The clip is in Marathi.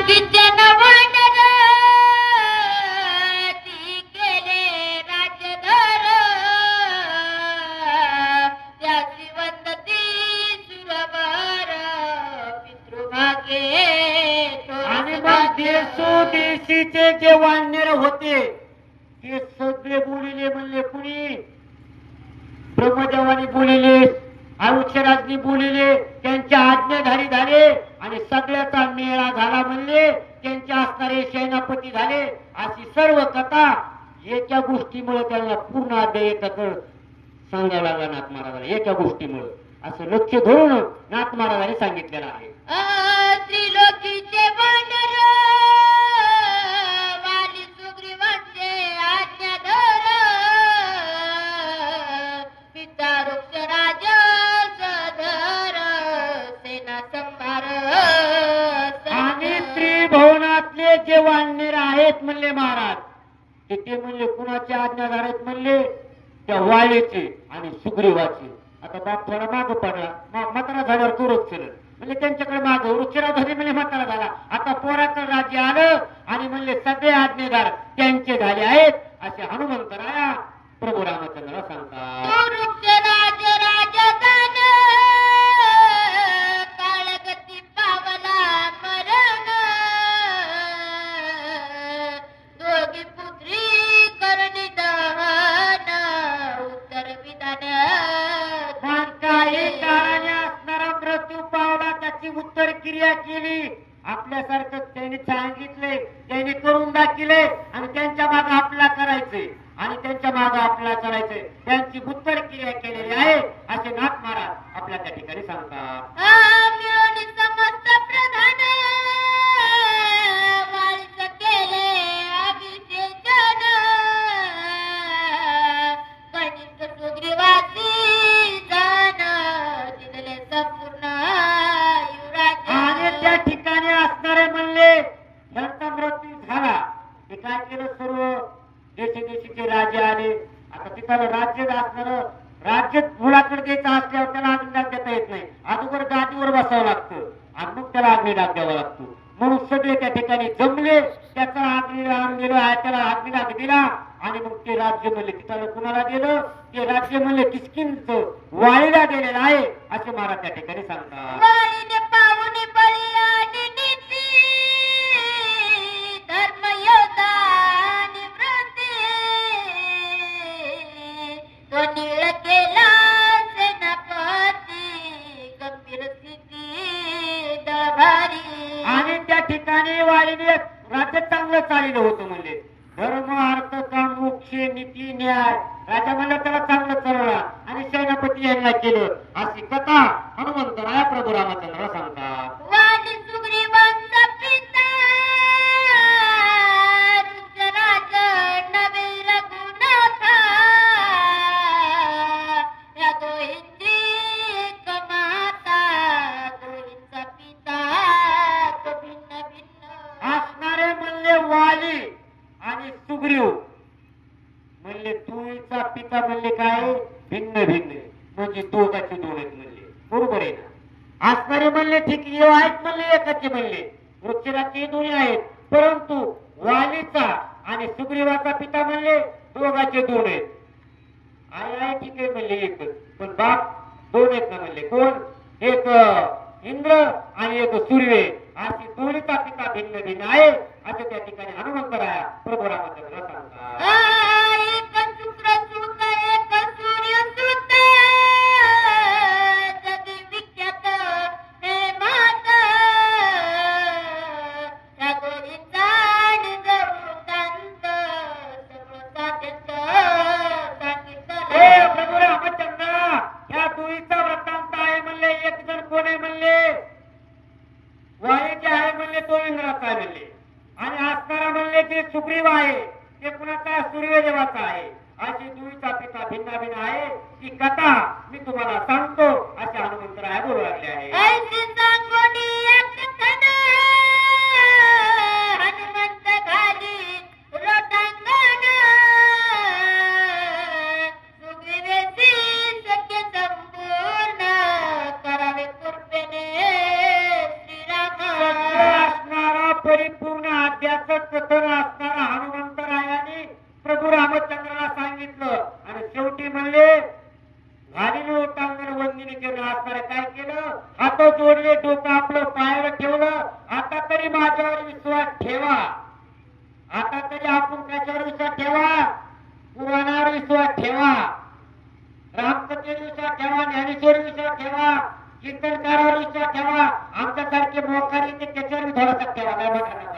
किचन वानर ती केले राजधर त्याची वंदती सुरवर पितृभागे आणि मग देशोदेशीचे जे वानर होते ते सगळे बोलिले म्हणले. कुणी? ब्रह्मदेवानी बोलिले, आयुष्यराजनी बोलिले, त्यांच्या आज्ञाधारी झाले आणि सगळ्याचा मेळा झाला म्हणले. त्यांचे असणारे सेनापती झाले. अशी सर्व कथा एका गोष्टीमुळे त्यांना पूर्ण अध्याय एकाकडे सांगावं लागला नाथ महाराजांना. एका गोष्टीमुळे असं लक्ष धरून नाथ महाराजांनी सांगितलेलं आहे. त्रिलोकीचे वानर वाली सुग्रीवांचे आज्ञाधर पिता वृक्षराज सधर सेना संभार. आणि त्रिभुवनातले जे वानर आहेत म्हणले महाराज ते म्हणले कुणाचे आज्ञाधार आहेत म्हणले? त्या वालीचे आणि सुग्रीवाचे. आता बाप थोडा माग पडला, म्हातारा झाल्यावर दूरच केलं म्हणजे त्यांच्याकडे माग वृक्षराज म्हणजे म्हातारा झाला. आता पोराकडे राज्य आलं आणि म्हणले सगळे आज्ञाधार त्यांचे झाले आहेत असे हनुमंतराया प्रभू रामचंद्र सांगतात. वृक्षराज राजधान काळगती पावला मरण दोघी पुत्री करणी दहन उत्तर विधान. काही काळाने असणारा मृत्यू पावला त्याची उत्तर क्रिया केली. आपल्यासारखं त्यांनी सांगितले, त्यांनी करून दाखिले आणि त्यांच्या मागे आपला करायचे आणि त्यांच्या मागे आपला करायचे. त्यांची उत्तर क्रिया केलेली आहे असे नाथ महाराज आपल्या त्या ठिकाणी सांगतात. मिळून समस्त प्रधान वाळीच केले अभिषेचन गणित सुग्रीवासी जन दिले संपूर्ण युवराज. आणि त्या ठिकाणी असणारे म्हणले त्यांचा मृत्यू झाला. ते काय केलं? सर्व देशोदेशीचे राजे आले. आता तिथं राज्य असणार राज्य मुलाकडे द्यायचं असल्यावर त्याला अग्निडाग देता येत नाही. अगोदर गादीवर बसावं लागतं आणि मग त्याला अग्निडाग द्यावा लागतो. म्हणून सगळे त्या ठिकाणी जमले. त्याचा अग्निडाग दिला, त्याला अग्निडाग दिला आणि मग ते राज्य म्हणले तिथं कुणाला दिलं? ते राज्य म्हणले किसकिंच वाळीला दिलेलं आहे असे महाराज त्या ठिकाणी सांगतात. वाळीने पाहुणे बळी आणि नीती धर्म योद्धा निवृत्ती तो नीळ केला सेनापती गंभीर स्थिती दळभारी. आणि त्या ठिकाणी वाळीने राज्य चांगलं चाललेलं होतं म्हणले. धर्म अर्थ काम मोक्ष नीती न्याय राजा म्हणलं त्याला चांगलं चालवला आणि सेनापती यांना केलं अशी कथा हनुमंतराया प्रभू रामचंद्र सांगतात. वाली सुग्रीवांचा पिता वृक्षराज नवे रघुनाथ या दोहींची कमाता दोहींचा पिता तो भिन्न भिन्न. असणारे म्हणले वाली आणि सुग्रीव म्हणले तुळीचा पिता म्हणले काय? भिन्न भिन्न म्हणजे दोघाचे दोन आहेत म्हणले. बरोबर आहे ना? असणारे म्हणले ठीक आहेत म्हणले एकाचे म्हणले. वृक्षराजचे दोन्ही आहेत परंतु वालीचा आणि सुग्रीवाचा पिता म्हणले दोघाचे दोन आहेत. आहे ठीक आहे म्हणले एकच पण बाप दोन आहेत ना म्हणले. कोण? एक इंद्र आणि एक सूर्य. अशी दोन्हीचा पिता भिन्न भिन्न आहे असे त्या ठिकाणी हनुमंतराया प्रभू रामचंद्र सांगतात. एक शुक्र सुत एक सूर्य सुत जगी विख्यात हे मात त्या दोन्हीचा वृत्तांत सगळं साध्यंत सांगितलं. प्रभू रामचंद्र या दोन्हीचा वृत्तांत आहे म्हणले. एक जण कोण आहे म्हणले? वाईचे आहे म्हणले तो इंद्राचा आहे म्हणले. आणि असणारा म्हणले ते सुग्रीव आहे ते कुणाचा? सूर्यदेवाचा आहे. अशी दुईचा पिता भिन्न भिन्न आहे. ती कथा मी तुम्हाला सांगतो असे हनुमंतराय बोलू लागले आहे. ऐसे सांगोनी एक कथन हनुमंत घाली लोटांगण सुग्रीवेसी सख्य संपूर्ण करावे कृपेने श्रीराम. असणारा परिपूर्ण आद्याचं कथन असणारा हनुमंतरायाने प्रभू रामचंद्राला सांगितलं आणि शेवटी म्हणले घालीलो टांगण वंदिनी केलं असणारे काय केलं हात जोडले डोकं आपलं पायावर ठेवलं आता तरी माझ्यावर विश्वास ठेवा आता तरी आपण कशावर विश्वास ठेवा पुराणावर विश्वास ठेवा रामकथेवर विश्वास ठेवा ज्ञानेश्वर विश्वास ठेवा कीर्तनकारावर विश्वास ठेवा आमच्यासारखे मोकारी ते त्याच्यावर थोडासा ठेवा काय म्हणतात